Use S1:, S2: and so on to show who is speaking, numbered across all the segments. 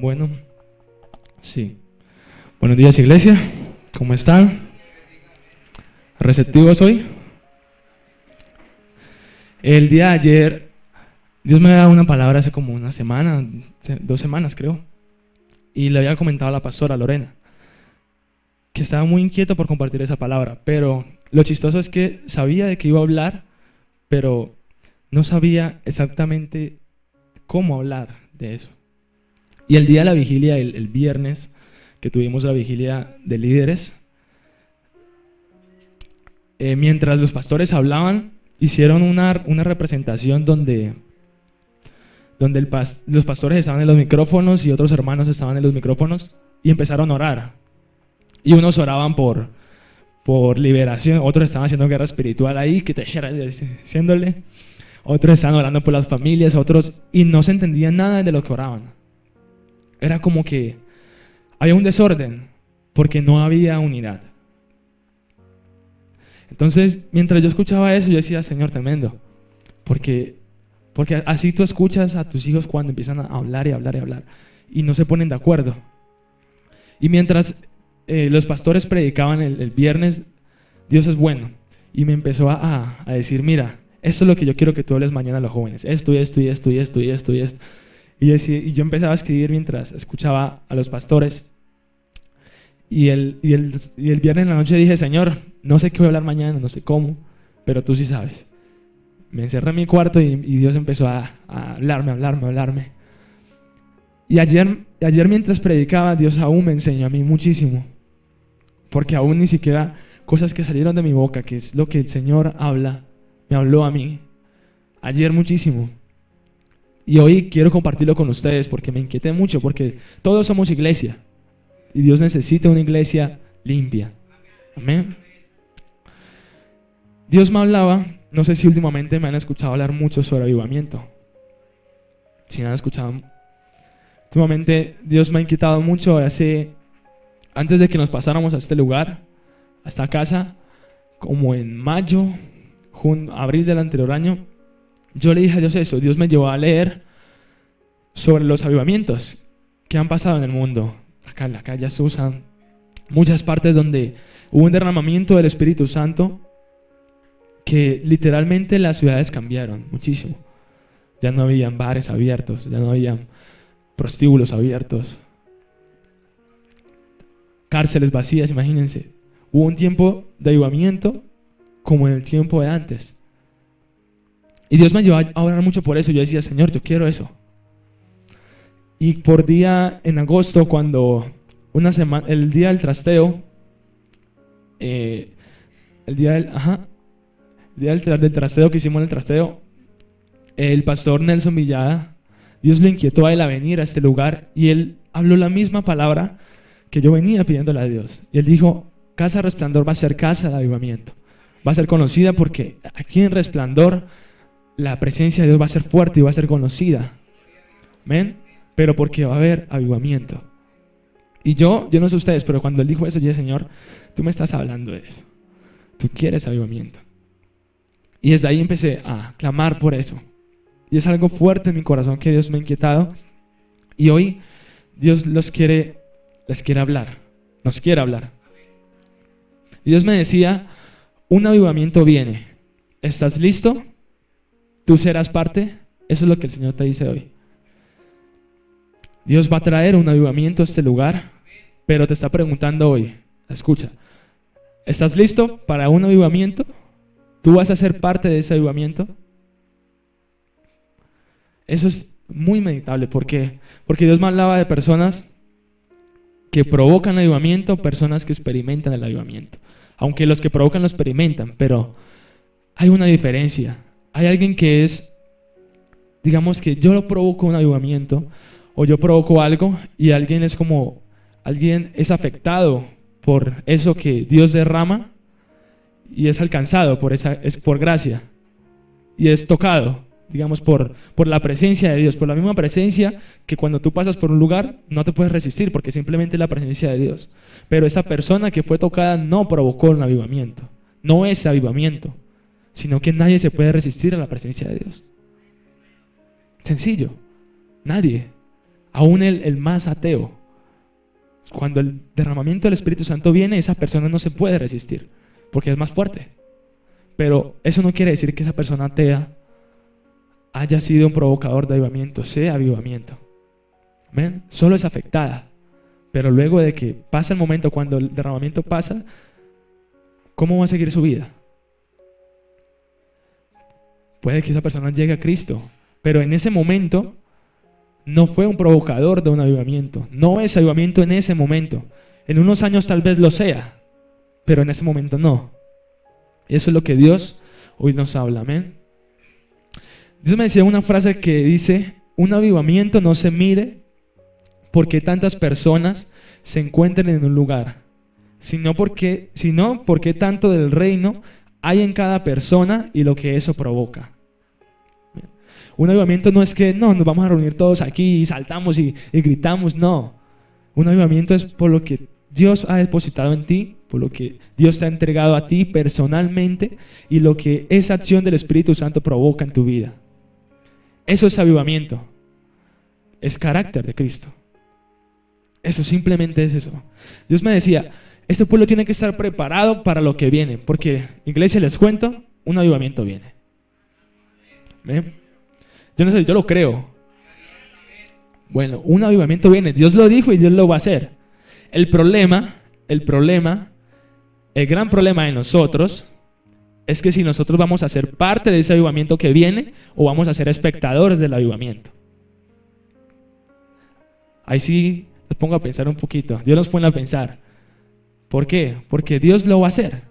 S1: Bueno, sí. Buenos días, iglesia. ¿Cómo están? ¿Receptivos hoy? El día de ayer, Dios me había dado una palabra hace como una semana, 2 semanas creo, y le había comentado a la pastora Lorena que estaba muy inquieto por compartir esa palabra, pero lo chistoso es que sabía de qué iba a hablar, pero no sabía exactamente cómo hablar de eso. Y el día de la vigilia, el viernes, que tuvimos la vigilia de líderes, mientras los pastores hablaban, hicieron una representación donde los pastores estaban en los micrófonos y otros hermanos estaban en los micrófonos y empezaron a orar. Y unos oraban por liberación, otros estaban haciendo guerra espiritual ahí, que te diciéndole, otros estaban orando por las familias, otros, y no se entendía nada de lo que oraban. Era como que había un desorden, porque no había unidad. Entonces, mientras yo escuchaba eso, yo decía, Señor, tremendo, porque así tú escuchas a tus hijos cuando empiezan a hablar y hablar y hablar, y no se ponen de acuerdo. Y mientras los pastores predicaban el viernes, Dios es bueno, y me empezó a decir, mira, esto es lo que yo quiero que tú hables mañana a los jóvenes, esto y esto y esto y esto y esto y esto. Y yo empezaba a escribir mientras escuchaba a los pastores. Y el viernes en la noche dije, Señor, no sé qué voy a hablar mañana, no sé cómo, pero tú sí sabes. Me encerré en mi cuarto y Dios empezó a hablarme. Y ayer mientras predicaba, Dios aún me enseñó a mí muchísimo. Porque aún ni siquiera cosas que salieron de mi boca, que es lo que el Señor habla, me habló a mí. Ayer muchísimo. Y hoy quiero compartirlo con ustedes porque me inquieté mucho, porque todos somos iglesia. Y Dios necesita una iglesia limpia. Amén. Dios me hablaba, no sé si últimamente me han escuchado hablar mucho sobre avivamiento. Si me han escuchado, últimamente Dios me ha inquietado mucho. Antes de que nos pasáramos a este lugar, a esta casa, como en mayo, abril del anterior año, yo le dije a Dios eso. Dios me llevó a leer sobre los avivamientos que han pasado en el mundo. Acá en la calle Azusa, muchas partes donde hubo un derramamiento del Espíritu Santo que literalmente las ciudades cambiaron muchísimo. Ya no habían bares abiertos, ya no habían prostíbulos abiertos, cárceles vacías, imagínense. Hubo un tiempo de avivamiento como en el tiempo de antes. Y Dios me llevó a orar mucho por eso. Yo decía, Señor, yo quiero eso. Y por día, en agosto, cuando el día del trasteo, el día del trasteo que hicimos en el trasteo, el pastor Nelson Villada, Dios lo inquietó a él a venir a este lugar y él habló la misma palabra que yo venía pidiéndole a Dios. Y él dijo, Casa Resplandor va a ser casa de avivamiento. Va a ser conocida porque aquí en Resplandor la presencia de Dios va a ser fuerte y va a ser conocida. ¿Amén? Pero porque va a haber avivamiento. Y yo no sé ustedes, pero cuando él dijo eso, yo dije, Señor, tú me estás hablando de eso. Tú quieres avivamiento. Y desde ahí empecé a clamar por eso. Y es algo fuerte en mi corazón que Dios me ha inquietado. Y hoy Dios les quiere hablar. Nos quiere hablar. Y Dios me decía, un avivamiento viene. ¿Estás listo? ¿Tú serás parte? Eso es lo que el Señor te dice hoy. Dios va a traer un avivamiento a este lugar, pero te está preguntando hoy, escucha, ¿estás listo para un avivamiento? ¿Tú vas a ser parte de ese avivamiento? Eso es muy meditable. ¿Por qué? Porque Dios me hablaba de personas que provocan avivamiento, personas que experimentan el avivamiento. Aunque los que provocan lo experimentan, pero hay una diferencia. Hay alguien que es, digamos que yo lo provoco un avivamiento, o yo provoco algo y alguien es afectado por eso que Dios derrama y es alcanzado es por gracia y es tocado, digamos, por la presencia de Dios, por la misma presencia que cuando tú pasas por un lugar no te puedes resistir porque simplemente es la presencia de Dios. Pero esa persona que fue tocada no provocó un avivamiento, no es avivamiento, sino que nadie se puede resistir a la presencia de Dios. Sencillo, nadie. Aún el más ateo, cuando el derramamiento del Espíritu Santo viene, esa persona no se puede resistir, porque es más fuerte. Pero eso no quiere decir que esa persona atea haya sido un provocador de avivamiento, sea avivamiento. ¿Ven? Solo es afectada. Pero luego de que pasa el momento, cuando el derramamiento pasa, ¿cómo va a seguir su vida? Puede que esa persona llegue a Cristo, pero en ese momento no fue un provocador de un avivamiento. No es avivamiento en ese momento. En unos años tal vez lo sea, pero en ese momento no. Eso es lo que Dios hoy nos habla. Amén. Dios me decía una frase que dice: un avivamiento no se mide porque tantas personas se encuentren en un lugar, sino porque tanto del reino hay en cada persona y lo que eso provoca. Un avivamiento no es que nos vamos a reunir todos aquí y saltamos y gritamos, no. Un avivamiento es por lo que Dios ha depositado en ti, por lo que Dios te ha entregado a ti personalmente y lo que esa acción del Espíritu Santo provoca en tu vida. Eso es avivamiento. Es carácter de Cristo. Eso simplemente es eso. Dios me decía, este pueblo tiene que estar preparado para lo que viene, porque, iglesia, les cuento, un avivamiento viene. ¿Ven? Yo no sé, yo lo creo. Bueno, un avivamiento viene, Dios lo dijo y Dios lo va a hacer. El gran problema de nosotros es que si nosotros vamos a ser parte de ese avivamiento que viene o vamos a ser espectadores del avivamiento. Ahí sí los pongo a pensar un poquito. Dios nos pone a pensar. ¿Por qué? Porque Dios lo va a hacer.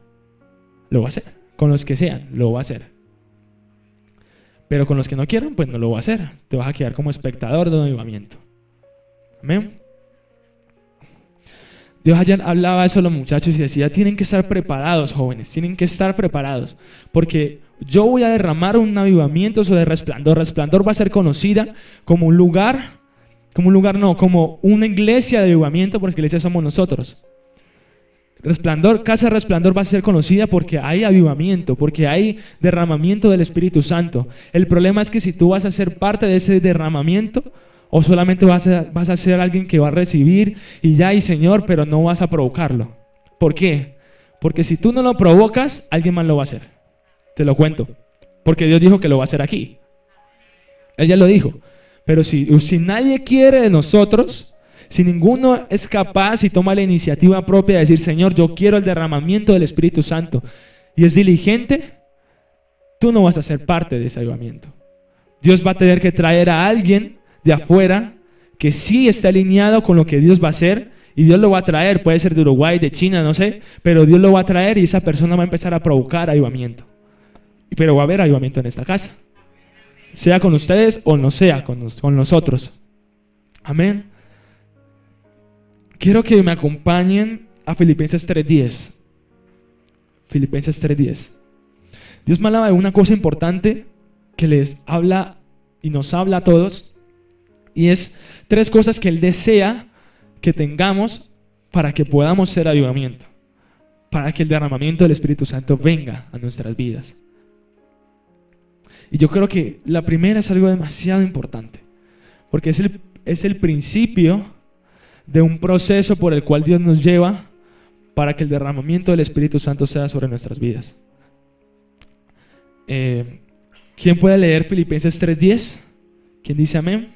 S1: Lo va a hacer. Con los que sean, lo va a hacer. Pero con los que no quieran, pues no lo va a hacer. Te vas a quedar como espectador de un avivamiento. Amén. Dios ayer hablaba eso a los muchachos y decía, tienen que estar preparados, jóvenes, tienen que estar preparados, porque yo voy a derramar un avivamiento sobre Resplandor. Resplandor va a ser conocida como como una iglesia de avivamiento, porque iglesia somos nosotros. Resplandor, Casa Resplandor va a ser conocida porque hay avivamiento, porque hay derramamiento del Espíritu Santo. El problema es que si tú vas a ser parte de ese derramamiento, o solamente vas a ser alguien que va a recibir y ya, y Señor, pero no vas a provocarlo. ¿Por qué? Porque si tú no lo provocas, alguien más lo va a hacer. Te lo cuento. Porque Dios dijo que lo va a hacer aquí. Él ya lo dijo. Pero si nadie quiere de nosotros, si ninguno es capaz y toma la iniciativa propia de decir, Señor, yo quiero el derramamiento del Espíritu Santo, y es diligente, tú no vas a ser parte de ese avivamiento. Dios va a tener que traer a alguien de afuera que sí está alineado con lo que Dios va a hacer, y Dios lo va a traer, puede ser de Uruguay, de China, no sé, pero Dios lo va a traer y esa persona va a empezar a provocar avivamiento. Pero va a haber avivamiento en esta casa, sea con ustedes o no sea con nosotros. Amén. Quiero que me acompañen a Filipenses 3:10. Filipenses 3:10. Dios me hablaba de una cosa importante que les habla y nos habla a todos, y es 3 cosas que Él desea que tengamos para que podamos ser avivamiento, para que el derramamiento del Espíritu Santo venga a nuestras vidas. Y yo creo que la primera es algo demasiado importante, porque es el principio de un proceso por el cual Dios nos lleva para que el derramamiento del Espíritu Santo sea sobre nuestras vidas. ¿Quién puede leer Filipenses 3:10? ¿Quién dice amén?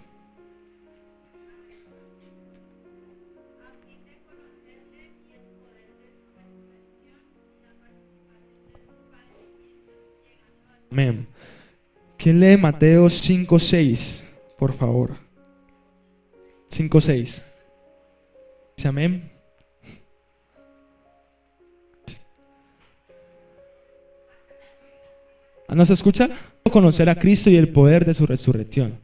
S1: Amén. ¿Quién lee Mateo 5:6? Por favor. 5:6. ¿Dice amén? ¿No se escucha? Conocer a Cristo y el poder de su resurrección.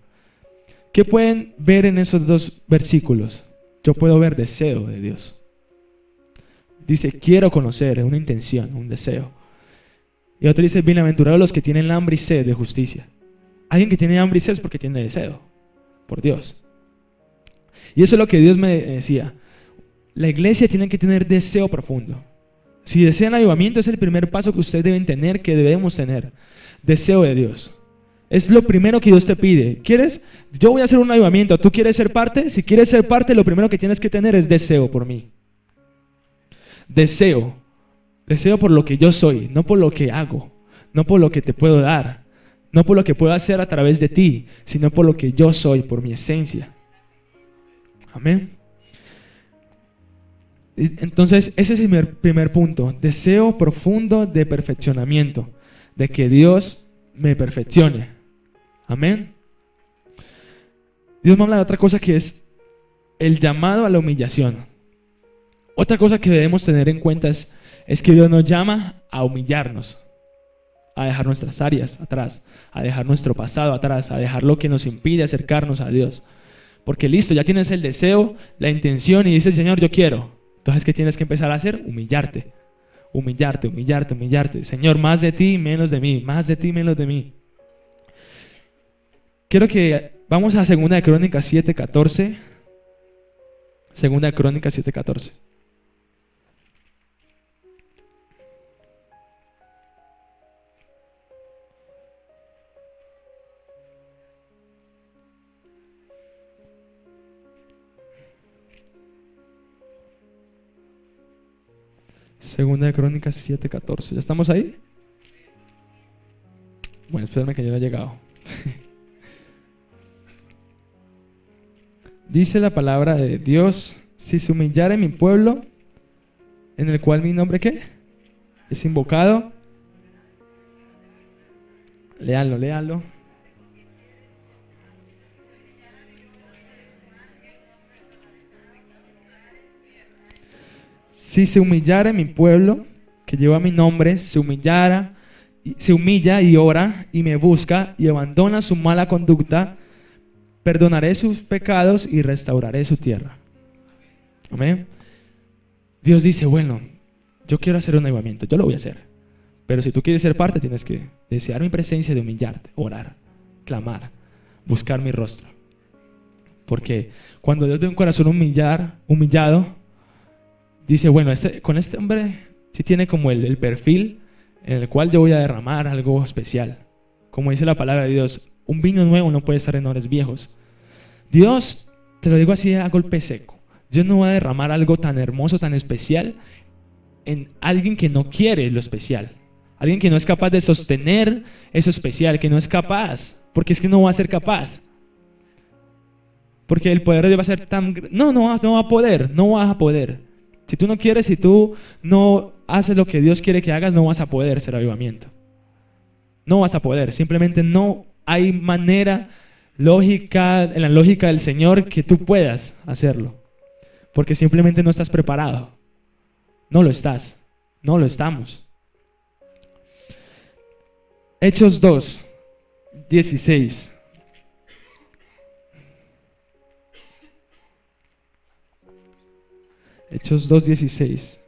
S1: ¿Qué pueden ver en esos 2 versículos? Yo puedo ver deseo de Dios. Dice, quiero conocer, una intención, un deseo. Y otro dice, bienaventurados los que tienen hambre y sed de justicia. Alguien que tiene hambre y sed es porque tiene deseo por Dios. Y eso es lo que Dios me decía. La iglesia tiene que tener deseo profundo. Si desean avivamiento, es el primer paso que ustedes deben tener, que debemos tener. Deseo de Dios. Es lo primero que Dios te pide. ¿Quieres? Yo voy a hacer un avivamiento. ¿Tú quieres ser parte? Si quieres ser parte, lo primero que tienes que tener es deseo por mí. Deseo. Deseo por lo que yo soy, no por lo que hago, no por lo que te puedo dar, no por lo que puedo hacer a través de ti, sino por lo que yo soy, por mi esencia. Amén. Entonces, ese es mi primer punto. Deseo profundo de perfeccionamiento, de que Dios me perfeccione. Amén. Dios me habla de otra cosa que es el llamado a la humillación. Otra cosa que debemos tener en cuenta es que Dios nos llama a humillarnos, a dejar nuestras áreas atrás, a dejar nuestro pasado atrás, a dejar lo que nos impide acercarnos a Dios. Porque listo, ya tienes el deseo, la intención y dices, Señor, yo quiero. Entonces, ¿qué tienes que empezar a hacer? Humillarte. Humillarte, humillarte, humillarte. Señor, más de ti, menos de mí. Más de ti, menos de mí. Quiero que vamos a 2 de Crónicas 7:14. 2 de Crónicas 7:14. Segunda de Crónicas 7:14. ¿Ya estamos ahí? Bueno, espérame que yo no he llegado. Dice la palabra de Dios: si se humillare mi pueblo, en el cual mi nombre, ¿qué? Es invocado. Léalo, léalo. Si se humillare mi pueblo, que lleva mi nombre, se humilla y ora y me busca y abandona su mala conducta, perdonaré sus pecados y restauraré su tierra. Amén. Dios dice, bueno, yo quiero hacer un avivamiento, yo lo voy a hacer. Pero si tú quieres ser parte, tienes que desear mi presencia, de humillarte, orar, clamar, buscar mi rostro. Porque cuando Dios ve un corazón humillado, dice, bueno, con este hombre sí tiene como el perfil en el cual yo voy a derramar algo especial. Como dice la palabra de Dios, un vino nuevo no puede estar en odres viejos. Dios, te lo digo así a golpe seco, Dios no va a derramar algo tan hermoso, tan especial en alguien que no quiere lo especial. Alguien que no es capaz de sostener eso especial, que no es capaz, porque es que no va a ser capaz. Porque el poder de Dios va a ser tan... No va a poder, no vas a poder. Si tú no quieres, si tú no haces lo que Dios quiere que hagas, no vas a poder hacer avivamiento. No vas a poder, simplemente no hay manera lógica, en la lógica del Señor, que tú puedas hacerlo. Porque simplemente no estás preparado. No lo estás, no lo estamos. Hechos 2:16. Hechos 2:16.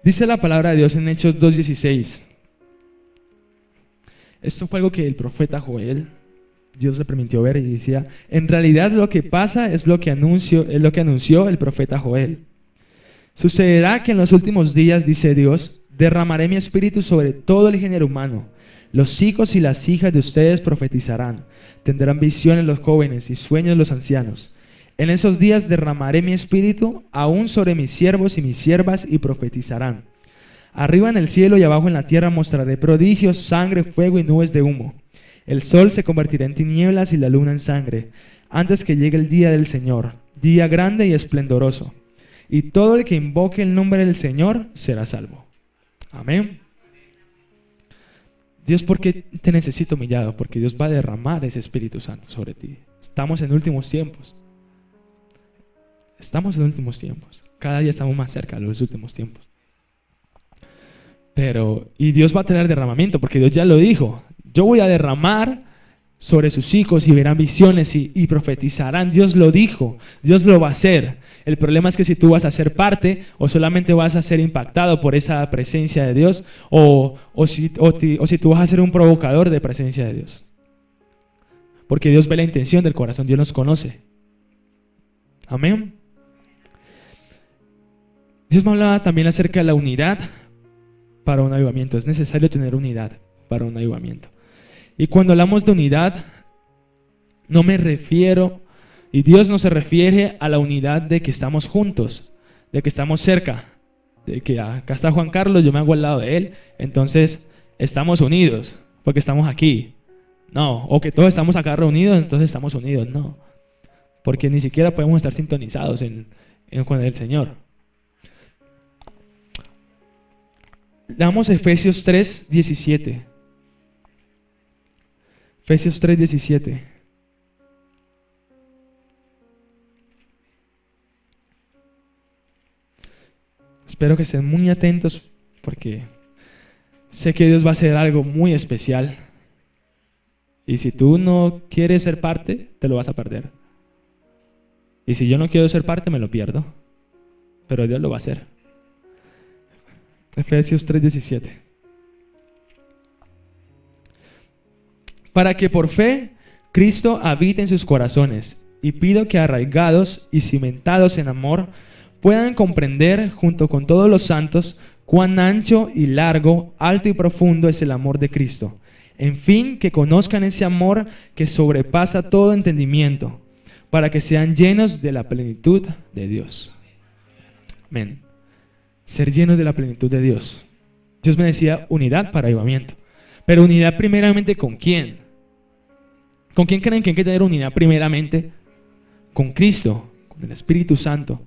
S1: Dice la palabra de Dios en Hechos 2:16. Esto fue algo que el profeta Joel, Dios le permitió ver y decía, en realidad lo que pasa es lo que anunció el profeta Joel. Sucederá que en los últimos días, dice Dios, derramaré mi espíritu sobre todo el género humano. Los hijos y las hijas de ustedes profetizarán, tendrán visiones los jóvenes y sueños los ancianos. En esos días derramaré mi espíritu aún sobre mis siervos y mis siervas y profetizarán. Arriba en el cielo y abajo en la tierra mostraré prodigios, sangre, fuego y nubes de humo. El sol se convertirá en tinieblas y la luna en sangre, antes que llegue el día del Señor, día grande y esplendoroso. Y todo el que invoque el nombre del Señor será salvo. Amén. Dios, ¿por qué te necesito humillado? Porque Dios va a derramar ese Espíritu Santo sobre ti. Estamos en últimos tiempos. Estamos en últimos tiempos. Cada día estamos más cerca de los últimos tiempos. Y Dios va a tener derramamiento, porque Dios ya lo dijo. Yo voy a derramar sobre sus hijos y verán visiones y profetizarán. Dios lo dijo, Dios lo va a hacer. El problema es que si tú vas a ser parte o solamente vas a ser impactado por esa presencia de Dios o si tú vas a ser un provocador de presencia de Dios. Porque Dios ve la intención del corazón, Dios nos conoce. Amén. Dios me hablaba también acerca de la unidad para un avivamiento. Es necesario tener unidad para un avivamiento. Y cuando hablamos de unidad, no me refiero, y Dios no se refiere a la unidad de que estamos juntos, de que estamos cerca, de que acá está Juan Carlos, yo me hago al lado de él, entonces estamos unidos, porque estamos aquí. No, o que todos estamos acá reunidos, entonces estamos unidos. No, porque ni siquiera podemos estar sintonizados con el Señor. Damos Efesios 3:17. Efesios 3:17. Espero que estén muy atentos porque sé que Dios va a hacer algo muy especial. Y si tú no quieres ser parte, te lo vas a perder. Y si yo no quiero ser parte, me lo pierdo. Pero Dios lo va a hacer. Efesios 3:17. Para que por fe Cristo habite en sus corazones, y pido que arraigados y cimentados en amor, puedan comprender junto con todos los santos cuán ancho y largo, alto y profundo es el amor de Cristo. En fin, que conozcan ese amor que sobrepasa todo entendimiento, para que sean llenos de la plenitud de Dios. Amén. Ser llenos de la plenitud de Dios. Dios me decía unidad para avivamiento. Pero unidad primeramente ¿con quién? ¿Con quién creen que hay que tener unidad primeramente? Con Cristo, con el Espíritu Santo.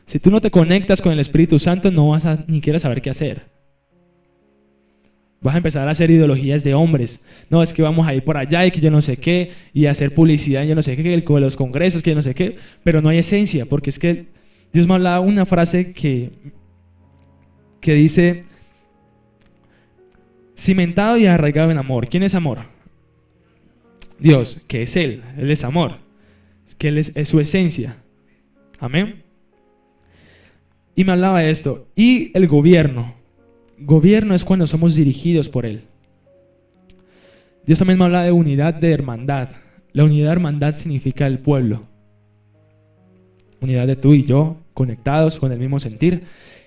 S1: Si tú no te conectas con el Espíritu Santo, no vas a ni siquiera saber qué hacer. Vas a empezar a hacer ideologías de hombres. No, es que vamos a ir por allá y que yo no sé qué, y hacer publicidad y yo no sé qué, con los congresos que yo no sé qué, pero no hay esencia, porque es que Dios me hablaba una frase que dice, cimentado y arraigado en amor. ¿Quién es amor? Dios, que es Él es amor, que Él es su esencia. Amén. Y me hablaba de esto. Y el gobierno es cuando somos dirigidos por Él. Dios también me habla de unidad de hermandad. La unidad de hermandad significa el pueblo. Unidad de tú y yo, conectados con el mismo sentir.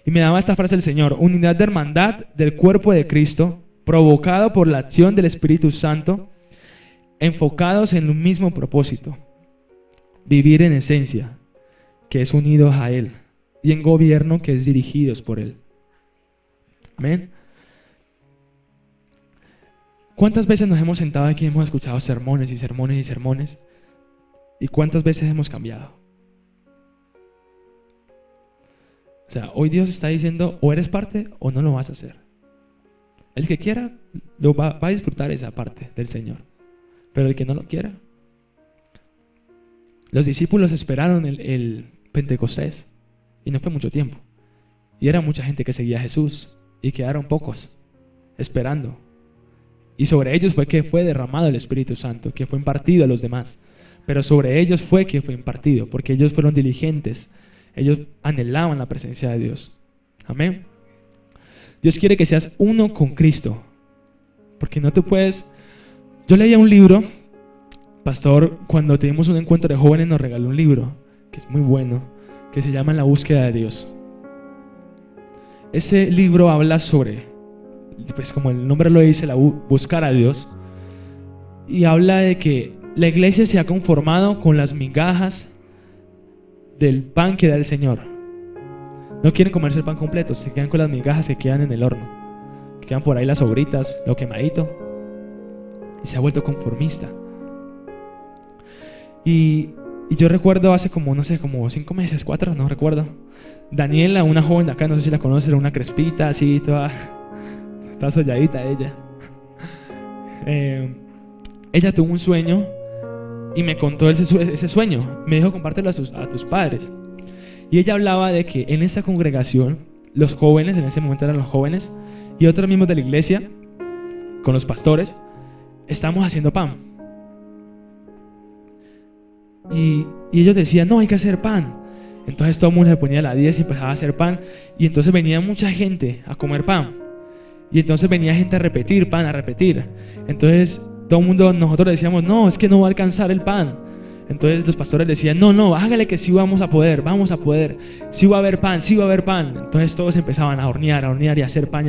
S1: Y me daba esta frase del Señor: unidad de hermandad del cuerpo de Cristo, provocado por la acción del Espíritu Santo, enfocados en un mismo propósito: vivir en esencia, que es unidos a Él, y en gobierno, que es dirigidos por Él. Amén. ¿Cuántas veces nos hemos sentado aquí y hemos escuchado sermones y sermones y sermones? ¿Y cuántas veces hemos cambiado? O sea, hoy Dios está diciendo, o eres parte o no lo vas a hacer. El que quiera va a disfrutar esa parte del Señor, pero el que no lo quiera. Los discípulos esperaron el Pentecostés y no fue mucho tiempo. Y era mucha gente que seguía a Jesús y quedaron pocos esperando. Y sobre ellos fue que fue derramado el Espíritu Santo, que fue impartido a los demás. Pero sobre ellos fue que fue impartido, porque ellos fueron diligentes. Ellos anhelaban la presencia de Dios. Amén. Dios quiere que seas uno con Cristo, porque no te puedes... Yo leía un libro, pastor, cuando tuvimos un encuentro de jóvenes nos regaló un libro, que es muy bueno, que se llama En la búsqueda de Dios. Ese libro habla sobre, pues como el nombre lo dice, buscar a Dios, y habla de que la iglesia se ha conformado con las migajas del pan que da el Señor. No quieren comerse el pan completo, se quedan con las migajas que quedan en el horno, que quedan por ahí las sobritas, lo quemadito, y se ha vuelto conformista. Y yo recuerdo hace como, no sé, como 5 meses, 4, no recuerdo, Daniela, una joven de acá, no sé si la conoces, era una crespita así, toda solladita ella. Ella tuvo un sueño y me contó ese sueño. Me dijo, compártelo a tus padres. Y ella hablaba de que en esa congregación, los jóvenes, en ese momento eran los jóvenes, y otros miembros de la iglesia, con los pastores, estamos haciendo pan. Y ellos decían, no, hay que hacer pan. Entonces todo el mundo se ponía a las 10 y empezaba a hacer pan. Y entonces venía mucha gente a comer pan. Y entonces venía gente a repetir pan, a repetir. Entonces todo el mundo, nosotros decíamos, no, es que no va a alcanzar el pan. Entonces los pastores decían, no, hágale que sí vamos a poder, sí va a haber pan, sí va a haber pan. Entonces todos empezaban a hornear y a hacer pan,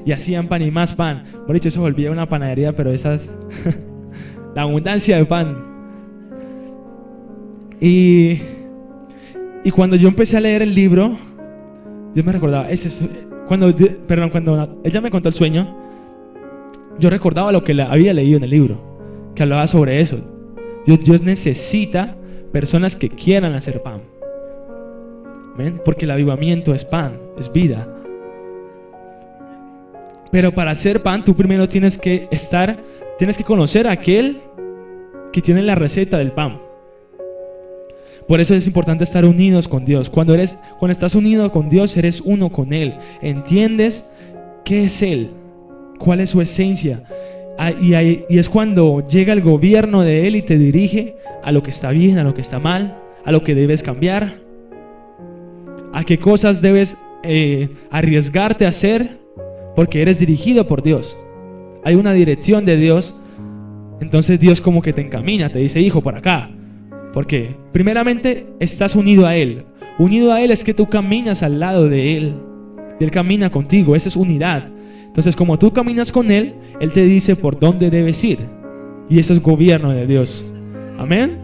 S1: y hacían pan y más pan. Por dicho, eso volvía una panadería, pero esas, la abundancia de pan. Y cuando yo empecé a leer el libro, Dios me recordaba, cuando ella me contó el sueño, yo recordaba lo que había leído en el libro, que hablaba sobre eso. Dios necesita personas que quieran hacer pan. ¿Ven? Porque el avivamiento es pan, es vida. Pero para hacer pan, tú primero tienes que conocer a aquel que tiene la receta del pan. Por eso es importante estar unidos con Dios. Cuando estás unido con Dios, eres uno con Él. Entiendes qué es Él, cuál es su esencia. Y es cuando llega el gobierno de Él y te dirige a lo que está bien, a lo que está mal, a lo que debes cambiar, a qué cosas debes arriesgarte a hacer, porque eres dirigido por Dios. Hay una dirección de Dios. Entonces Dios como que te encamina, te dice, hijo, por acá. Porque primeramente estás unido a Él. Unido a Él es que tú caminas al lado de Él. Él camina contigo, esa es unidad. Entonces como tú caminas con Él, Él te dice por dónde debes ir. Y eso es gobierno de Dios. Amén.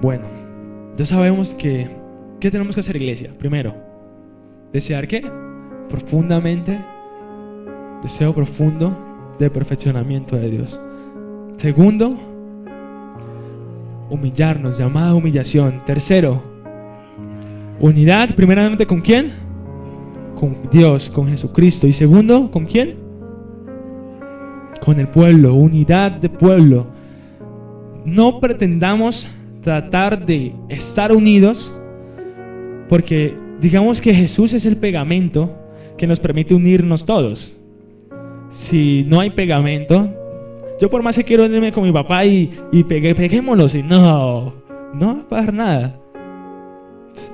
S1: Bueno, ya sabemos ¿qué tenemos que hacer, iglesia? Primero, desear ¿qué? Profundamente, deseo profundo de perfeccionamiento de Dios. Segundo, humillarnos, llamada humillación. Tercero, unidad, primeramente ¿con quién? Con Dios, con Jesucristo. Y segundo, ¿con quién? Con el pueblo, unidad de pueblo. No pretendamos tratar de estar unidos, porque digamos que Jesús es el pegamento que nos permite unirnos todos. Si no hay pegamento, yo por más que quiero unirme con mi papá y peguémonos, y no va a pasar nada.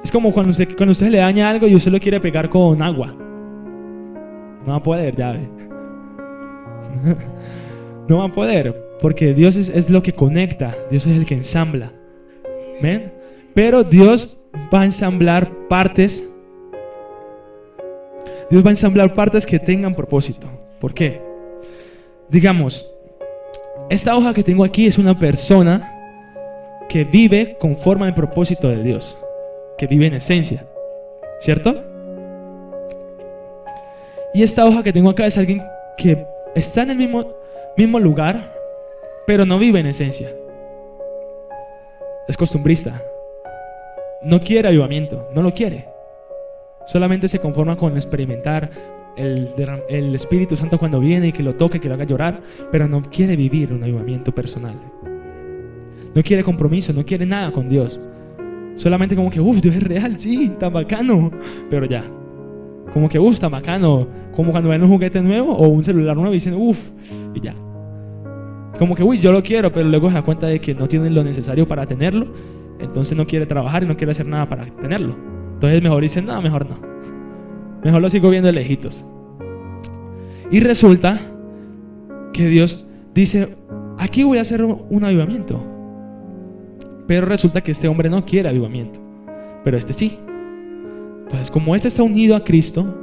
S1: Es como cuando usted le daña algo y usted lo quiere pegar con agua. No va a poder, ya ve. No va a poder, porque Dios es lo que conecta, Dios es el que ensambla. ¿Ven? Pero Dios va a ensamblar partes. Dios va a ensamblar partes que tengan propósito. ¿Por qué? Digamos, esta hoja que tengo aquí es una persona que vive conforme al propósito de Dios, que vive en esencia, ¿cierto? Y esta hoja que tengo acá es alguien que está en el mismo lugar, pero no vive en esencia. Es costumbrista. No quiere avivamiento, no lo quiere. Solamente se conforma con experimentar el Espíritu Santo cuando viene y que lo toque, que lo haga llorar, pero no quiere vivir un avivamiento personal. No quiere compromiso, no quiere nada con Dios. Solamente como que, Dios es real, sí, está bacano, pero ya. Como que, está bacano. Como cuando ven un juguete nuevo o un celular nuevo y dicen, y ya. Como que, yo lo quiero, pero luego se da cuenta de que no tienen lo necesario para tenerlo. Entonces no quiere trabajar y no quiere hacer nada para tenerlo. Entonces mejor dicen, no, mejor no. Mejor lo sigo viendo de lejitos. Y resulta que Dios dice, aquí voy a hacer un avivamiento. Pero resulta que este hombre no quiere avivamiento, pero este sí. Entonces como este está unido a Cristo,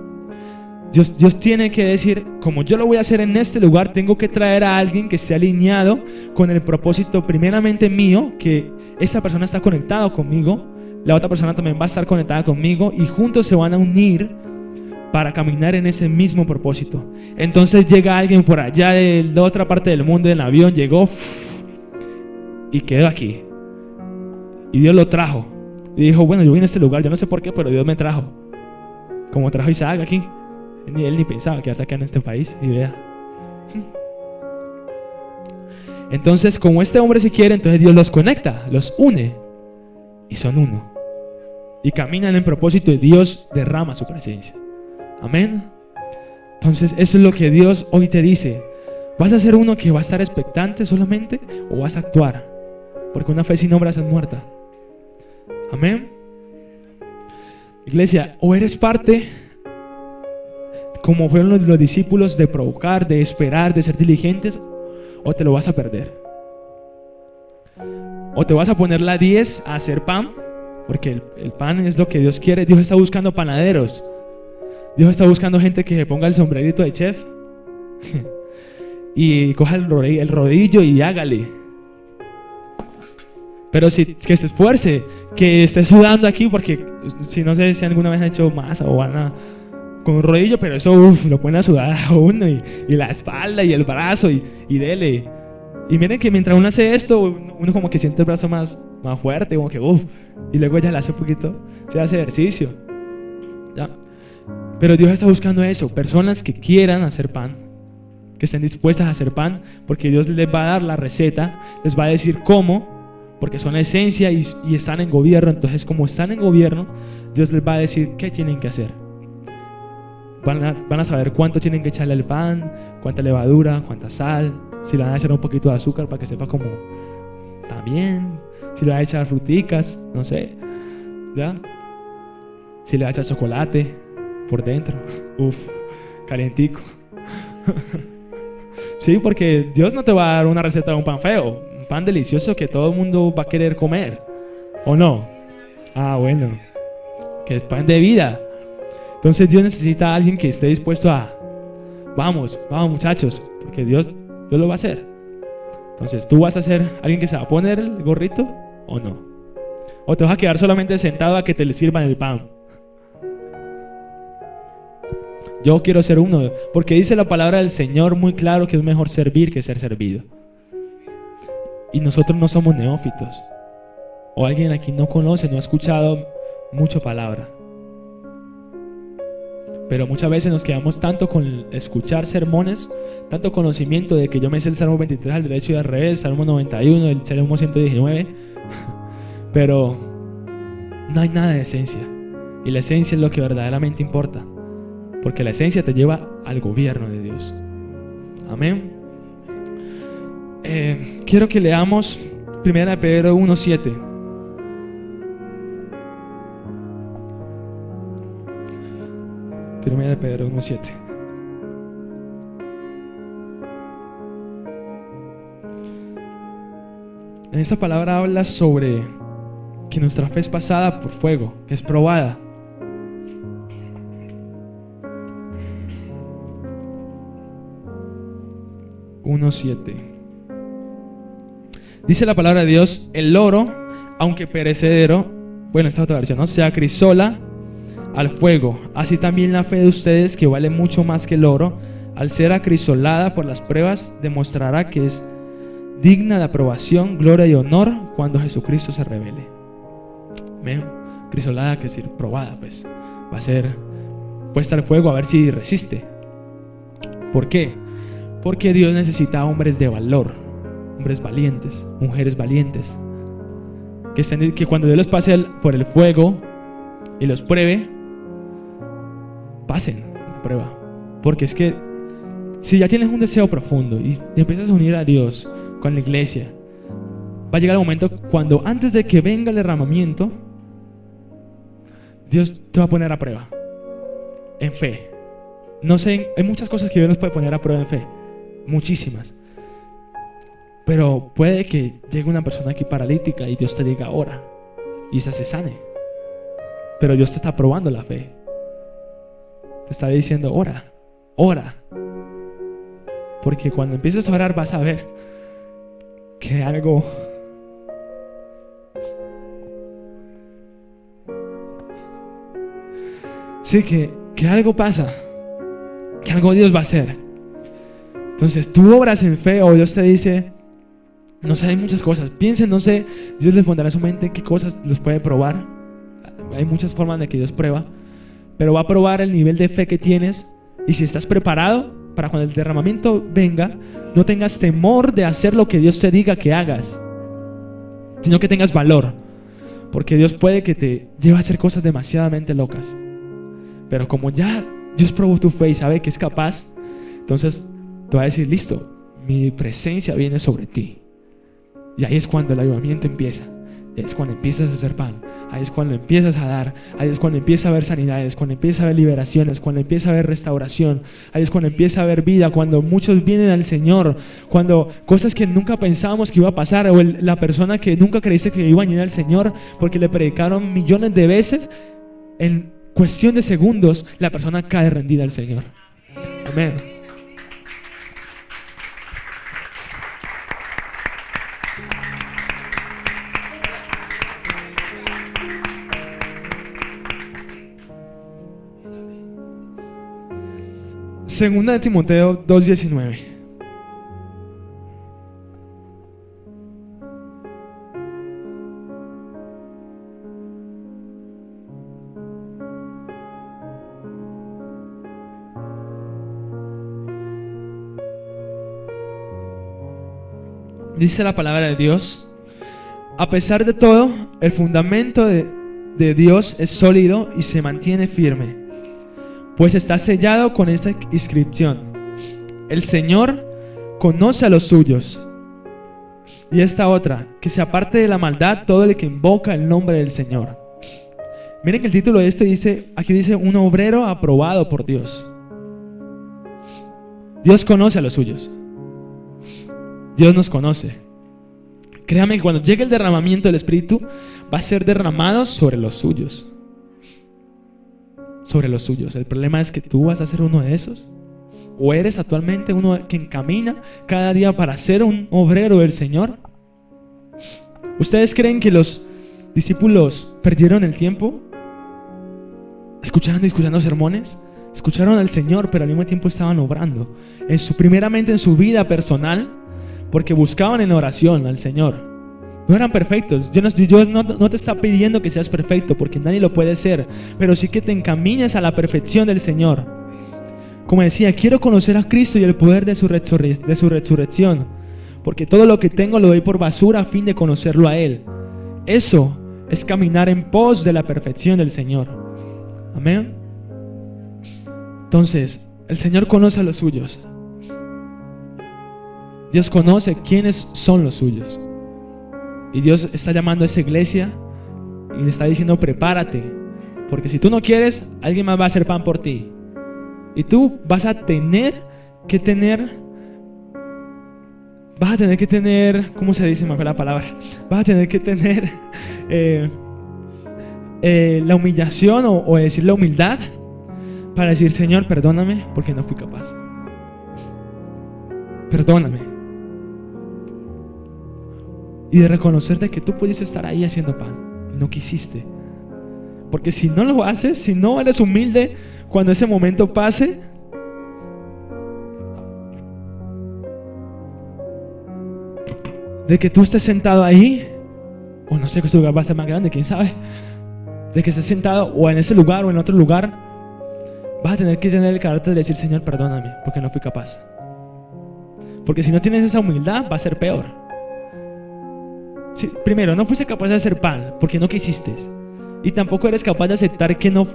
S1: Dios tiene que decir, como yo lo voy a hacer en este lugar, tengo que traer a alguien que esté alineado con el propósito primeramente mío, que esa persona está conectada conmigo, la otra persona también va a estar conectada conmigo y juntos se van a unir para caminar en ese mismo propósito. Entonces llega alguien por allá de la otra parte del mundo en el avión, llegó y quedó aquí. Y Dios lo trajo. Y dijo, bueno, yo vine a este lugar, yo no sé por qué, pero Dios me trajo. Como trajo a Isaac aquí. Él ni pensaba quedarse acá en este país. Y vea. Entonces, como este hombre se quiere, entonces Dios los conecta, los une. Y son uno. Y caminan en propósito y Dios derrama su presencia. Amén. Entonces, eso es lo que Dios hoy te dice. ¿Vas a ser uno que va a estar expectante solamente o vas a actuar? Porque una fe sin obras es muerta. Amén. Iglesia, o eres parte, como fueron los discípulos, de provocar, de esperar, de ser diligentes, o te lo vas a perder. O te vas a poner la 10 a hacer pan, porque el pan es lo que Dios quiere. Dios está buscando panaderos. Dios está buscando gente que se ponga el sombrerito de chef y coja el rodillo y hágale. Pero que se esfuerce, que esté sudando aquí, porque si no sé si alguna vez han hecho masa o van con un rodillo, pero eso lo pone a sudar a uno, y la espalda y el brazo y dele. Y miren que mientras uno hace esto, uno como que siente el brazo más fuerte, como que y luego ya le hace un poquito, se hace ejercicio. ¿Ya? Pero Dios está buscando eso, personas que quieran hacer pan, que estén dispuestas a hacer pan, porque Dios les va a dar la receta, les va a decir cómo, porque son la esencia y están en gobierno. Entonces, como están en gobierno, Dios les va a decir qué tienen que hacer. Van a saber cuánto tienen que echarle al pan, cuánta levadura, cuánta sal, si le van a echar un poquito de azúcar para que sepa como también, si le van a echar fruticas, no sé, ¿ya? Si le va a echar chocolate por dentro, calientico. Sí, porque Dios no te va a dar una receta de un pan feo, un pan delicioso que todo el mundo va a querer comer, ¿o no? Bueno, que es pan de vida. Entonces Dios necesita a alguien que esté dispuesto a vamos muchachos, porque Dios lo va a hacer. Entonces, ¿tú vas a ser alguien que se va a poner el gorrito o no? ¿O te vas a quedar solamente sentado a que te le sirvan el pan? Yo quiero ser uno, porque dice la palabra del Señor muy claro que es mejor servir que ser servido. Y nosotros no somos neófitos, o alguien aquí no conoce, no ha escuchado mucha palabra. Pero muchas veces nos quedamos tanto con escuchar sermones, tanto conocimiento de que yo me sé el Salmo 23 al derecho y al revés, Salmo 91, el Salmo 119, pero no hay nada de esencia. Y la esencia es lo que verdaderamente importa, porque la esencia te lleva al gobierno de Dios. Amén. Quiero que leamos 1 Pedro 1:7. Primera de Pedro 1:7. En esta palabra habla sobre que nuestra fe es pasada por fuego, es probada. Dice la palabra de Dios: el oro, aunque perecedero, bueno, esta otra versión, ¿no?, se acrisola al fuego, así también la fe de ustedes, que vale mucho más que el oro, al ser acrisolada por las pruebas, demostrará que es digna de aprobación, gloria y honor cuando Jesucristo se revele. Acrisolada, que decir probada, pues va a ser puesta al fuego a ver si resiste. ¿Por qué? Porque Dios necesita hombres de valor, hombres valientes, mujeres valientes, que cuando Dios los pase por el fuego y los pruebe, pasen la prueba. Porque es que si ya tienes un deseo profundo y te empiezas a unir a Dios con la iglesia, va a llegar el momento cuando, antes de que venga el derramamiento, Dios te va a poner a prueba en fe. No sé, hay muchas cosas que Dios nos puede poner a prueba en fe, muchísimas. Pero puede que llegue una persona aquí paralítica y Dios te diga ora, y esa se sane. Pero Dios te está probando la fe. Te está diciendo ora. Porque cuando empieces a orar vas a ver que algo que algo pasa, que algo Dios va a hacer. Entonces tú obras en fe, o Dios te dice, no sé, hay muchas cosas, piensen, no sé, Dios les pondrá en su mente qué cosas los puede probar. Hay muchas formas de que Dios prueba, pero va a probar el nivel de fe que tienes, y si estás preparado para cuando el derramamiento venga, no tengas temor de hacer lo que Dios te diga que hagas, sino que tengas valor, porque Dios puede que te lleve a hacer cosas demasiadamente locas. Pero como ya Dios probó tu fe y sabe que es capaz, entonces te va a decir, listo, mi presencia viene sobre ti. Y ahí es cuando el avivamiento empieza. Es cuando empiezas a hacer pan. Ahí es cuando empiezas a dar. Ahí es cuando empieza a haber sanidades, cuando empieza a haber liberaciones, cuando empieza a haber restauración. Ahí es cuando empieza a haber vida, cuando muchos vienen al Señor, cuando cosas que nunca pensábamos que iba a pasar, o la persona que nunca creíste que iba a venir al Señor porque le predicaron millones de veces, en cuestión de segundos la persona cae rendida al Señor. Amén. Segunda de Timoteo 2:19. Dice la palabra de Dios: a pesar de todo, el fundamento de Dios es sólido y se mantiene firme, pues está sellado con esta inscripción: el Señor conoce a los suyos. Y esta otra: que se aparte de la maldad todo el que invoca el nombre del Señor. Miren que el título de esto dice, aquí dice, un obrero aprobado por Dios. Dios conoce a los suyos. Dios nos conoce. Créame que cuando llegue el derramamiento del Espíritu, va a ser derramado sobre los suyos. Sobre los suyos. El problema es que tú vas a ser uno de esos, o eres actualmente uno que encamina cada día para ser un obrero del Señor. ¿Ustedes creen que los discípulos perdieron el tiempo escuchando sermones? Escucharon al Señor, pero al mismo tiempo estaban obrando primeramente en su vida personal, porque buscaban en oración al Señor. No eran perfectos. Dios no te está pidiendo que seas perfecto, porque nadie lo puede ser, pero sí que te encamines a la perfección del Señor. Como decía, quiero conocer a Cristo y el poder de su resurrección, porque todo lo que tengo lo doy por basura a fin de conocerlo a Él. Eso es caminar en pos de la perfección del Señor. Amén. Entonces, el Señor conoce a los suyos. Dios conoce quiénes son los suyos. Y Dios está llamando a esa iglesia y le está diciendo: prepárate, porque si tú no quieres, alguien más va a hacer pan por ti. Y tú vas a tener que tener, ¿cómo se dice? Me fue la palabra. Vas a tener que tener la humillación o decir la humildad para decir: Señor, perdóname porque no fui capaz. Perdóname. Y de reconocerte que tú pudiste estar ahí haciendo pan, no quisiste. Porque si no lo haces, si no eres humilde cuando ese momento pase, de que tú estés sentado ahí, o no sé, que ese lugar va a ser más grande, quién sabe, de que estés sentado o en ese lugar o en otro lugar, vas a tener que tener el carácter de decir: Señor, perdóname porque no fui capaz. Porque si no tienes esa humildad, va a ser peor. Sí, primero, no fuiste capaz de hacer pan porque no quisiste, y tampoco eres capaz de aceptar que no,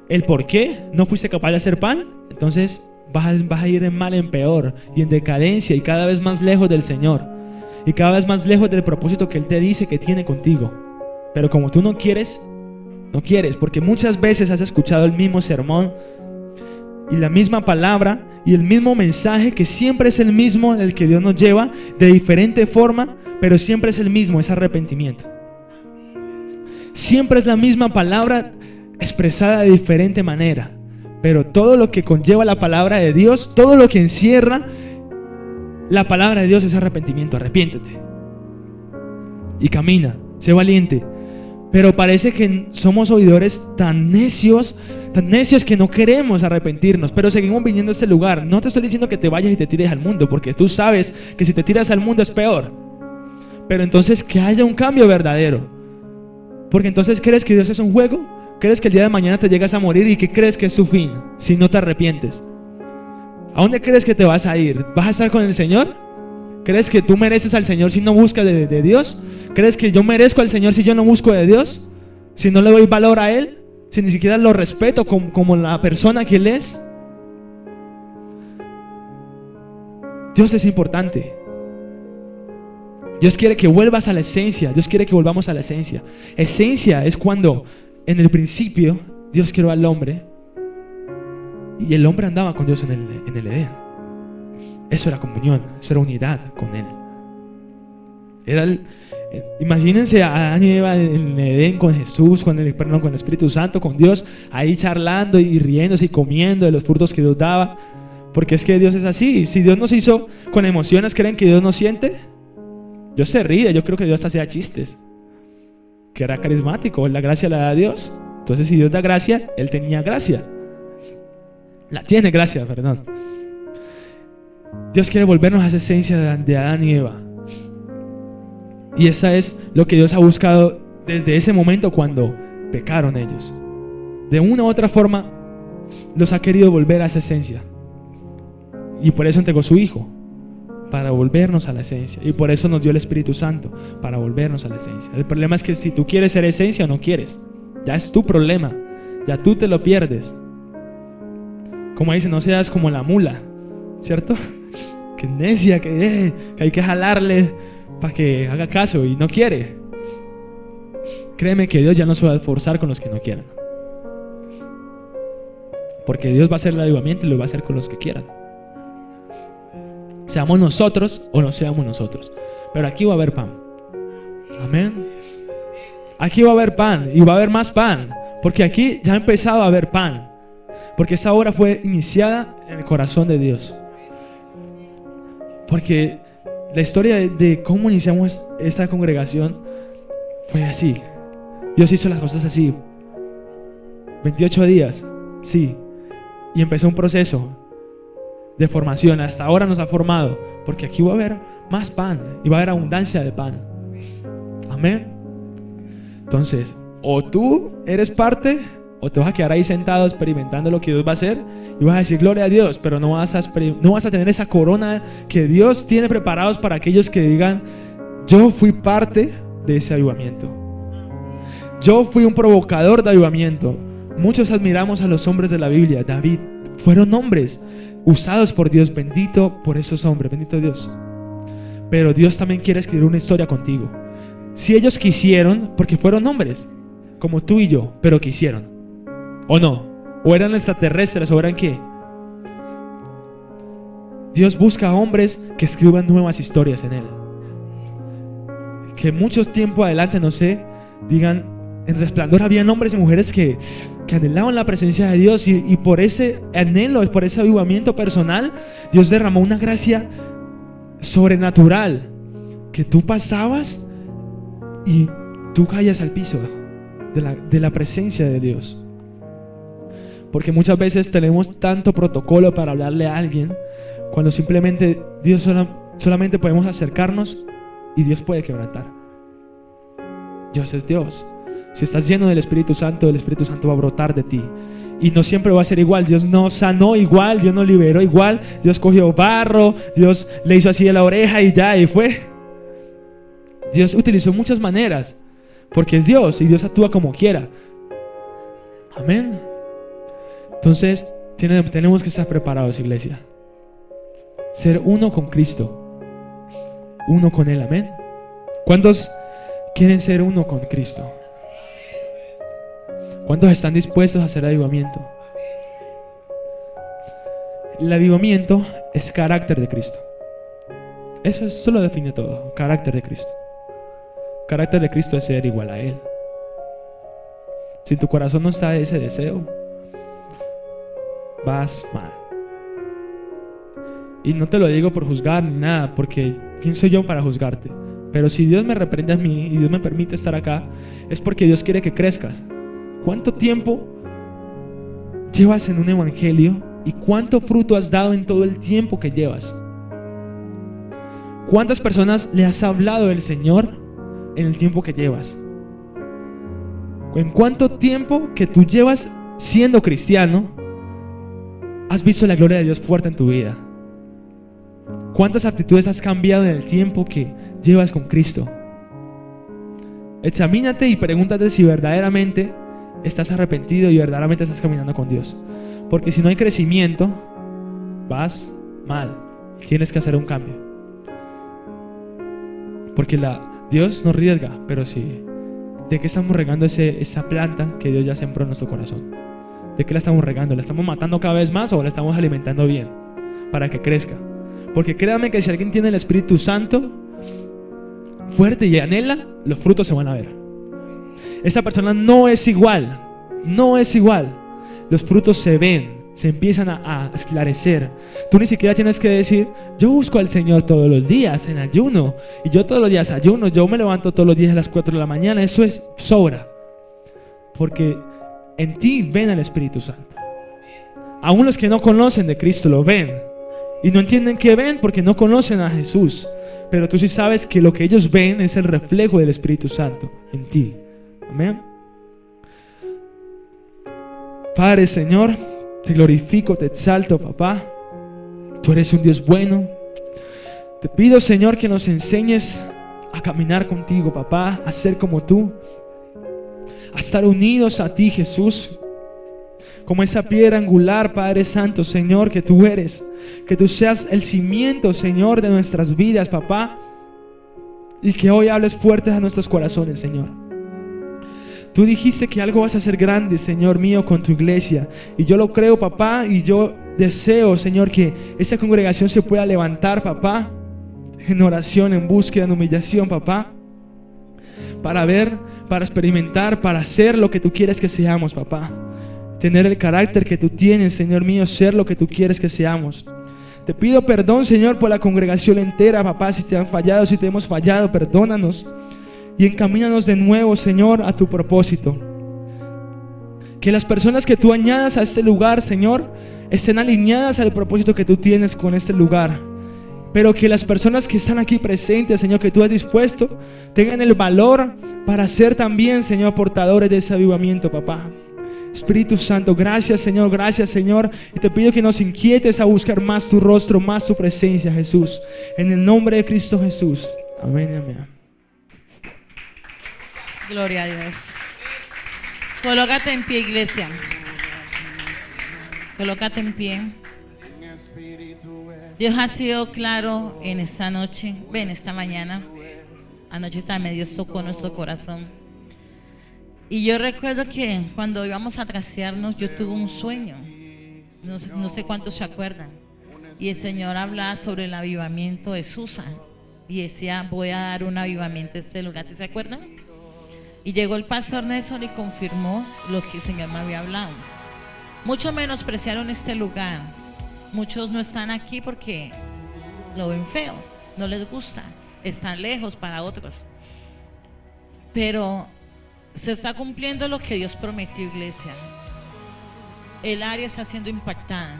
S1: el por qué no fuiste capaz de hacer pan. Entonces vas a ir en mal en peor y en decadencia, y cada vez más lejos del Señor, y cada vez más lejos del propósito que Él te dice que tiene contigo. Pero como tú no quieres, porque muchas veces has escuchado el mismo sermón y la misma palabra y el mismo mensaje, que siempre es el mismo, el que Dios nos lleva de diferente forma, pero siempre es el mismo: es arrepentimiento. Siempre es la misma palabra expresada de diferente manera, pero todo lo que conlleva la palabra de Dios, todo lo que encierra la palabra de Dios es arrepentimiento. Arrepiéntete y camina, sé valiente. Pero parece que somos oidores tan necios que no queremos arrepentirnos, pero seguimos viniendo a este lugar. No te estoy diciendo que te vayas y te tires al mundo, porque tú sabes que si te tiras al mundo es peor. Pero entonces que haya un cambio verdadero, porque entonces ¿crees que Dios es un juego? ¿Crees que el día de mañana te llegas a morir y que crees que es su fin si no te arrepientes? ¿A dónde crees que te vas a ir? ¿Vas a estar con el Señor? ¿Crees que tú mereces al Señor si no buscas de Dios? ¿Crees que yo merezco al Señor si yo no busco de Dios? Si no le doy valor a Él, si ni siquiera lo respeto como la persona que Él es. Dios es importante. Dios quiere que vuelvas a la esencia. Dios quiere que volvamos a la esencia. Esencia es cuando en el principio Dios creó al hombre y el hombre andaba con Dios en el Edén. Eso era comunión, eso era unidad con Él. Imagínense a Adán y Eva en el Edén con Jesús, con el Espíritu Santo, con Dios, ahí charlando y riéndose y comiendo de los frutos que Dios daba. Porque es que Dios es así. Si Dios nos hizo con emociones, ¿creen que Dios no siente? Dios se ríe. Yo creo que Dios hasta hacía chistes. Que era carismático, la gracia la da Dios. Entonces si Dios da gracia, Él tenía gracia. La tiene gracia, perdón. Dios quiere volvernos a esa esencia de Adán y Eva. Y esa es lo que Dios ha buscado desde ese momento cuando pecaron ellos. De una u otra forma los ha querido volver a esa esencia. Y por eso entregó su Hijo, para volvernos a la esencia. Y por eso nos dio el Espíritu Santo, para volvernos a la esencia. El problema es que si tú quieres ser esencia o no quieres, ya es tu problema. Ya tú te lo pierdes. Como dice, no seas como la mula, ¿cierto? Que necia, que hay que jalarle para que haga caso y no quiere. Créeme que Dios ya no se va a esforzar con los que no quieran. Porque Dios va a hacer el avivamiento y lo va a hacer con los que quieran. Seamos nosotros o no seamos nosotros. Pero aquí va a haber pan. Amén. Aquí va a haber pan y va a haber más pan. Porque aquí ya ha empezado a haber pan. Porque esa obra fue iniciada en el corazón de Dios. Porque la historia de cómo iniciamos esta congregación fue así. Dios hizo las cosas así. 28 días, sí. Y empezó un proceso de formación. Hasta ahora nos ha formado. Porque aquí va a haber más pan. Y va a haber abundancia de pan. Amén. Entonces, o tú eres parte, o te vas a quedar ahí sentado experimentando lo que Dios va a hacer y vas a decir gloria a Dios, pero no vas a tener esa corona que Dios tiene preparados para aquellos que digan: yo fui parte de ese avivamiento, yo fui un provocador de avivamiento. Muchos admiramos a los hombres de la Biblia. David, fueron hombres usados por Dios. Bendito por esos hombres, bendito Dios. Pero Dios también quiere escribir una historia contigo. Si ellos quisieron, porque fueron hombres como tú y yo, pero quisieron, ¿o no? ¿O eran extraterrestres o eran qué? Dios busca hombres que escriban nuevas historias en Él. Que mucho tiempo adelante, no sé, digan: en Resplandor habían hombres y mujeres que anhelaban la presencia de Dios, y por ese anhelo, por ese avivamiento personal, Dios derramó una gracia sobrenatural que tú pasabas y tú caías al piso de la presencia de Dios. Porque muchas veces tenemos tanto protocolo para hablarle a alguien, cuando simplemente Dios solamente podemos acercarnos y Dios puede quebrantar. Dios es Dios. Si estás lleno del Espíritu Santo, el Espíritu Santo va a brotar de ti. Y no siempre va a ser igual. Dios no sanó igual, Dios no liberó igual. Dios cogió barro, Dios le hizo así en la oreja y ya, y fue. Dios utilizó muchas maneras, porque es Dios y Dios actúa como quiera. Amén. Entonces tenemos que estar preparados, iglesia. Ser uno con Cristo, uno con Él. Amén. ¿Cuántos quieren ser uno con Cristo? ¿Cuántos están dispuestos a hacer avivamiento? El avivamiento es carácter de Cristo. Eso lo define todo. Carácter de Cristo. Carácter de Cristo es ser igual a Él. Si en tu corazón no está ese deseo, vas mal. Y no te lo digo por juzgar ni nada, porque ¿quién soy yo para juzgarte? Pero si Dios me reprende a mí y Dios me permite estar acá, es porque Dios quiere que crezcas. ¿Cuánto tiempo llevas en un evangelio y cuánto fruto has dado en todo el tiempo que llevas? ¿Cuántas personas le has hablado del Señor en el tiempo que llevas? ¿En cuánto tiempo que tú llevas siendo cristiano has visto la gloria de Dios fuerte en tu vida? ¿Cuántas actitudes has cambiado en el tiempo que llevas con Cristo? Examínate y pregúntate si verdaderamente estás arrepentido y verdaderamente estás caminando con Dios. Porque si no hay crecimiento, vas mal. Tienes que hacer un cambio. Porque Dios nos riesga, pero sí. ¿De qué estamos regando esa planta que Dios ya sembró en nuestro corazón? ¿De qué la estamos regando? ¿La estamos matando cada vez más o la estamos alimentando bien para que crezca? Porque créanme que si alguien tiene el Espíritu Santo fuerte y anhela, los frutos se van a ver. Esa persona no es igual. No es igual. Los frutos se ven, se empiezan a esclarecer. Tú ni siquiera tienes que decir: yo busco al Señor todos los días en ayuno, y yo todos los días ayuno, yo me levanto todos los días a las 4 de la mañana. Eso es sobra, porque en ti ven al Espíritu Santo. Aún los que no conocen de Cristo lo ven y no entienden qué ven porque no conocen a Jesús. Pero tú sí sabes que lo que ellos ven es el reflejo del Espíritu Santo en ti. Amén. Padre, Señor, te glorifico, te exalto, papá. Tú eres un Dios bueno. Te pido, Señor, que nos enseñes a caminar contigo, papá, a ser como tú, a estar unidos a ti, Jesús, como esa piedra angular, Padre Santo, Señor, que tú eres. Que tú seas el cimiento, Señor, de nuestras vidas, papá, y que hoy hables fuertes a nuestros corazones, Señor. Tú dijiste que algo vas a hacer grande, Señor mío, con tu iglesia, y yo lo creo, papá, y yo deseo, Señor, que esta congregación se pueda levantar, papá, en oración, en búsqueda, en humillación, papá, para ver, para experimentar, para hacer lo que tú quieres que seamos, papá. Tener el carácter que tú tienes, Señor mío, ser lo que tú quieres que seamos. Te pido perdón, Señor, por la congregación entera, papá, si te han fallado, si te hemos fallado, perdónanos y encamínanos de nuevo, Señor, a tu propósito. Que las personas que tú añadas a este lugar, Señor, estén alineadas al propósito que tú tienes con este lugar. Pero que las personas que están aquí presentes, Señor, que tú has dispuesto, tengan el valor para ser también, Señor, portadores de ese avivamiento, papá. Espíritu Santo, gracias, Señor, gracias, Señor. Y te pido que nos inquietes a buscar más tu rostro, más tu presencia, Jesús. En el nombre de Cristo Jesús. Amén y amén.
S2: Gloria a Dios. Colócate en pie, iglesia. Colócate en pie. Dios ha sido claro en esta noche, en esta mañana. Anoche también Dios tocó nuestro corazón. Y yo recuerdo que cuando íbamos a trastearnos, yo tuve un sueño. No sé cuántos se acuerdan. Y el Señor hablaba sobre el avivamiento de Susa. Y decía: voy a dar un avivamiento en este lugar. ¿Sí se acuerdan? Y llegó el pastor Nelson y confirmó lo que el Señor me había hablado. Muchos menospreciaron este lugar. Muchos no están aquí porque lo ven feo, no les gusta, están lejos para otros. Pero se está cumpliendo lo que Dios prometió, iglesia. El área está siendo impactada.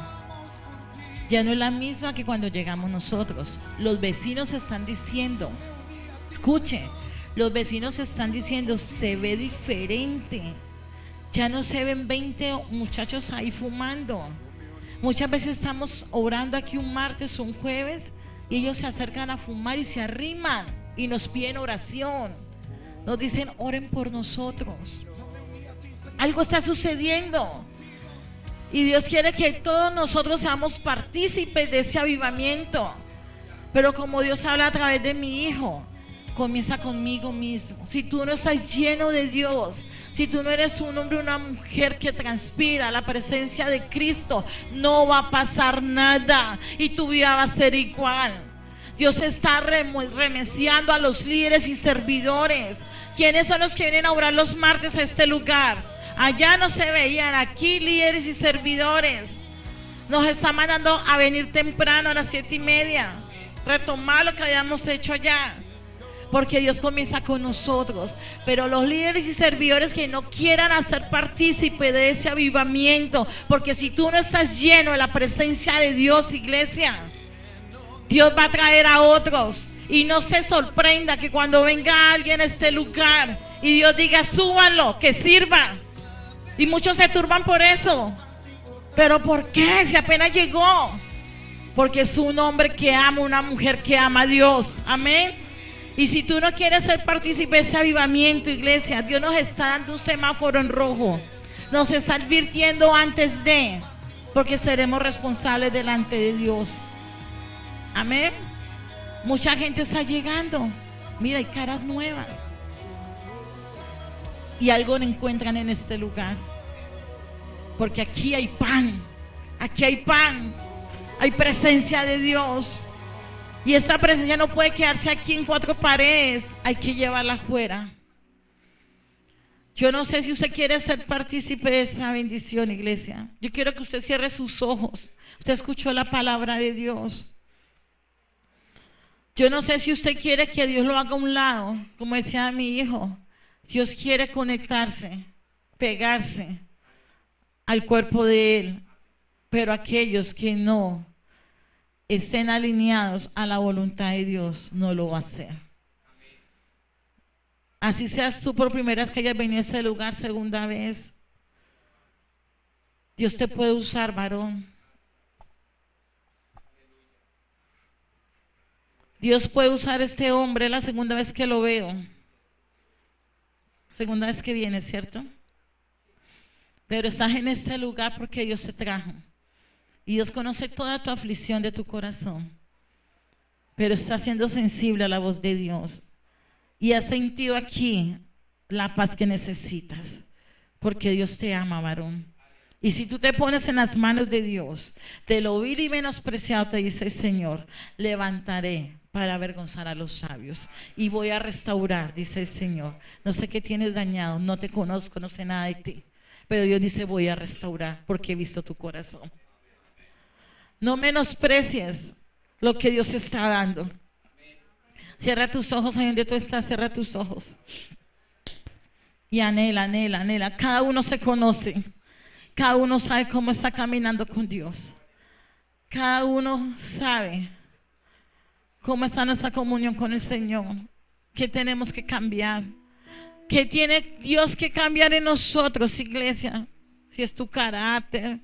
S2: Ya no es la misma que cuando llegamos nosotros. Los vecinos están diciendo, escuche, los vecinos están diciendo: se ve diferente. Ya no se ven 20 muchachos ahí fumando. Muchas veces estamos orando aquí un martes o un jueves y ellos se acercan a fumar y se arriman y nos piden oración. Nos dicen: oren por nosotros. Algo está sucediendo y Dios quiere que todos nosotros seamos partícipes de ese avivamiento. Pero como Dios habla a través de mi hijo, comienza conmigo mismo. Si tú no estás lleno de Dios, si tú no eres un hombre o una mujer que transpira la presencia de Cristo, no va a pasar nada y tu vida va a ser igual. Dios está remeciando a los líderes y servidores. ¿Quiénes son los que vienen a orar los martes a este lugar? Allá no se veían, aquí líderes y servidores. Nos está mandando a venir temprano a las 7:30, retomar lo que habíamos hecho allá. Porque Dios comienza con nosotros. Pero los líderes y servidores que no quieran hacer partícipe de ese avivamiento, porque si tú no estás lleno de la presencia de Dios, iglesia, Dios va a traer a otros. Y no se sorprenda que cuando venga alguien a este lugar y Dios diga: súbanlo, que sirva. Y muchos se turban por eso. ¿Pero por qué? Si apenas llegó. Porque es un hombre que ama, una mujer que ama a Dios. Amén. Y si tú no quieres ser partícipe de ese avivamiento, iglesia, Dios nos está dando un semáforo en rojo. Nos está advirtiendo antes de, porque seremos responsables delante de Dios. Amén. Mucha gente está llegando, Mira, hay caras nuevas. Y algo encuentran en este lugar. Porque aquí hay pan. Aquí hay pan. Hay presencia de Dios. Y esta presencia no puede quedarse aquí en cuatro paredes. Hay que llevarla afuera. Yo no sé si usted quiere ser partícipe de esa bendición, iglesia. Yo quiero que usted cierre sus ojos. Usted escuchó la palabra de Dios. Yo no sé si usted quiere que Dios lo haga a un lado. Como decía mi hijo, Dios quiere conectarse, pegarse al cuerpo de Él. Pero aquellos que no estén alineados a la voluntad de Dios, no lo va a hacer. Así seas tú por primera vez que hayas venido a ese lugar, segunda vez. Dios te puede usar, varón. Dios puede usar a este hombre, la segunda vez que lo veo. Segunda vez que viene, ¿cierto? Pero estás en este lugar porque Dios te trajo. Y Dios conoce toda tu aflicción de tu corazón. Pero estás siendo sensible a la voz de Dios. Y has sentido aquí la paz que necesitas. Porque Dios te ama, varón. Y si tú te pones en las manos de Dios, de lo vil y menospreciado, te dice el Señor, levantaré para avergonzar a los sabios. Y voy a restaurar, dice el Señor. No sé qué tienes dañado, no te conozco, no sé nada de ti. Pero Dios dice, voy a restaurar porque he visto tu corazón. No menosprecies lo que Dios está dando. Cierra tus ojos ahí donde tú estás, cierra tus ojos. Y anhela, anhela, anhela. Cada uno se conoce. Cada uno sabe cómo está caminando con Dios. Cada uno sabe cómo está nuestra comunión con el Señor. ¿Qué tenemos que cambiar? ¿Qué tiene Dios que cambiar en nosotros, iglesia? Si es tu carácter,